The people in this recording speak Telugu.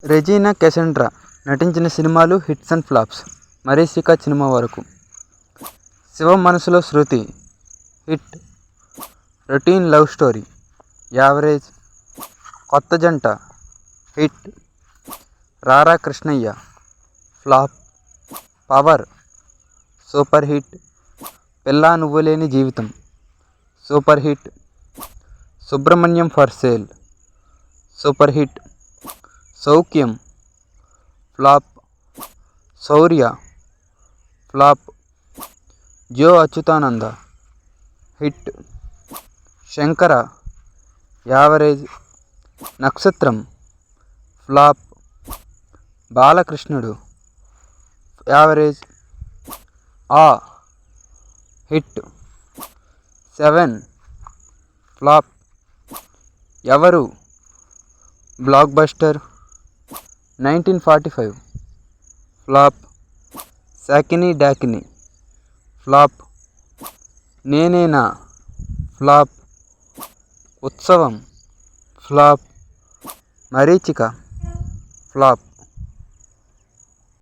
రెజీనా కెసెండ్రా నటించిన సినిమాలు హిట్స్ అండ్ ఫ్లాప్స్. మరీచిక సినిమా వరకు. శివం మనసులో Sruthi hit. Routine love story average. కొత్త జంట హిట్. రారా Krishnayya flop. Power super hit. పిల్లా నువ్వులేని జీవితం super hit. Subramanyam for sale super hit. సౌఖ్యం ఫ్లాప్. శౌర్య ఫ్లాప్. జో అచ్యుతానంద హిట్. శంకర యావరేజ్. నక్షత్రం flop. Balakrishnudu average. Awe hit. 7 flop. ఎవరు బ్లాక్ బస్టర్. 1945 ఫ్లాప్. సాకినీ డాకినీ ఫ్లాప్. నేనేనా ఫ్లాప్. ఉత్సవం ఫ్లాప్. మరీచిక ఫ్లాప్.